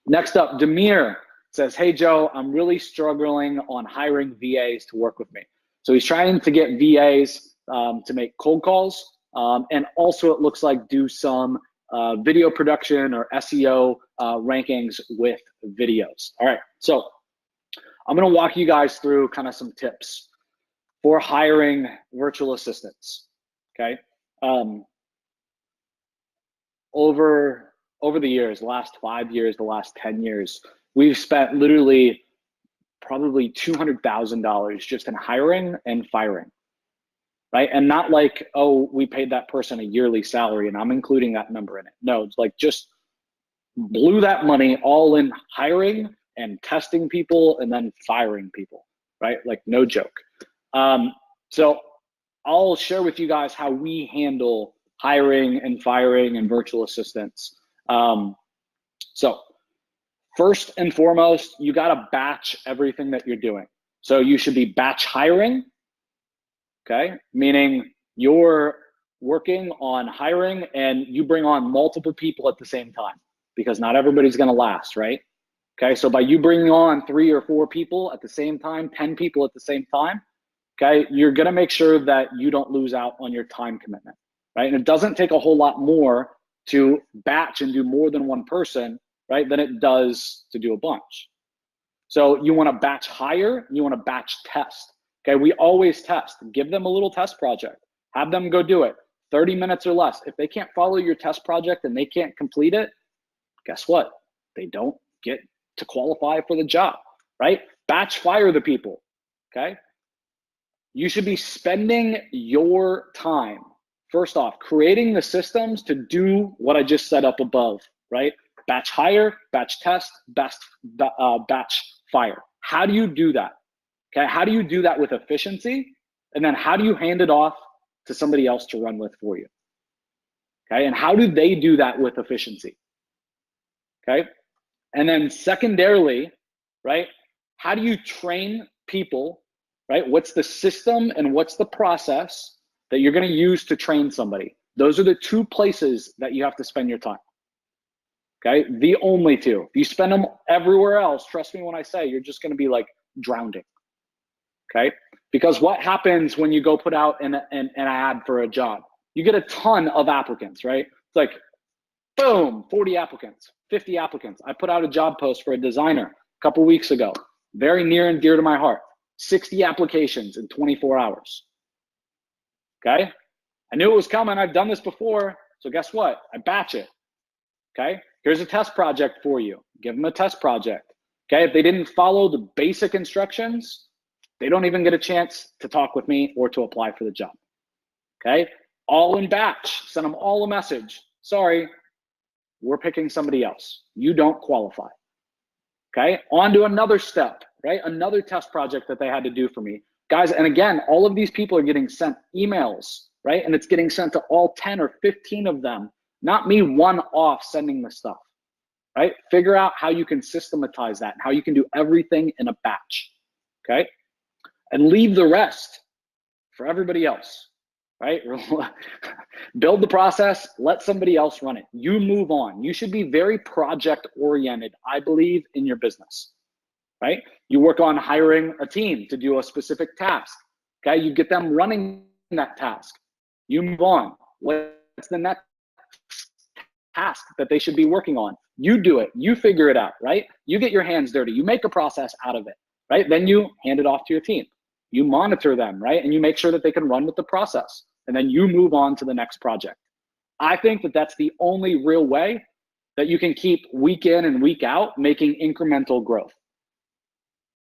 Next up, Demir says, hey, Joe, I'm really struggling on hiring VAs to work with me. So he's trying to get VAs to make cold calls. And also it looks like do some video production or SEO rankings with videos. All right, so I'm gonna walk you guys through kind of some tips for hiring virtual assistants, okay? Over the years, the last 5 years, the last 10 years, we've spent literally probably $200,000 just in hiring and firing, right? And not like, oh, we paid that person a yearly salary and I'm including that number in it. No, it's like just blew that money all in hiring and testing people and then firing people, right? Like no joke. So I'll share with you guys how we handle hiring and firing and virtual assistants. So first and foremost, you gotta batch everything that you're doing. So you should be batch hiring, okay? Meaning you're working on hiring and you bring on multiple people at the same time because not everybody's gonna last, right? Okay, so by you bringing on 3 or 4 people at the same time, 10 people at the same time, okay, you're gonna make sure that you don't lose out on your time commitment, right? And it doesn't take a whole lot more to batch and do more than one person, right, than it does to do a bunch. So you wanna batch hire, you wanna batch test, okay? We always test, give them a little test project, have them go do it, 30 minutes or less. If they can't follow your test project and they can't complete it, guess what? They don't get to qualify for the job, right? Batch fire the people, okay? You should be spending your time, first off, creating the systems to do what I just set up above, right? Batch hire, batch test, batch fire. How do you do that? Okay, how do you do that with efficiency? And then how do you hand it off to somebody else to run with for you? Okay, and how do they do that with efficiency? Okay, and then secondarily, right, how do you train people, right? What's the system and what's the process that you're gonna use to train somebody? Those are the 2 places that you have to spend your time, okay? The only 2. If you spend them everywhere else, trust me when I say, you're just gonna be like drowning, okay? Because what happens when you go put out an ad for a job? You get a ton of applicants, right? It's like, boom, 40 applicants, 50 applicants. I put out a job post for a designer a couple weeks ago, very near and dear to my heart, 60 applications in 24 hours, okay? I knew it was coming, I've done this before, so guess what? I batch it, okay? Here's a test project for you. Give them a test project, okay? If they didn't follow the basic instructions, they don't even get a chance to talk with me or to apply for the job, okay? All in batch, send them all a message. Sorry, we're picking somebody else. You don't qualify, okay? On to another step, right? Another test project that they had to do for me. Guys, and again, all of these people are getting sent emails, right? And it's getting sent to all 10 or 15 of them, not me one-off sending the stuff, right? Figure out how you can systematize that and how you can do everything in a batch, okay? And leave the rest for everybody else, right? Build the process, let somebody else run it. You move on. You should be very project-oriented, I believe, in your business, right? You work on hiring a team to do a specific task, okay? You get them running that task. You move on. What's the next task that they should be working on? You do it. You figure it out, right? You get your hands dirty. You make a process out of it, right? Then you hand it off to your team. You monitor them, right? And you make sure that they can run with the process. And then you move on to the next project. I think that that's the only real way that you can keep week in and week out making incremental growth.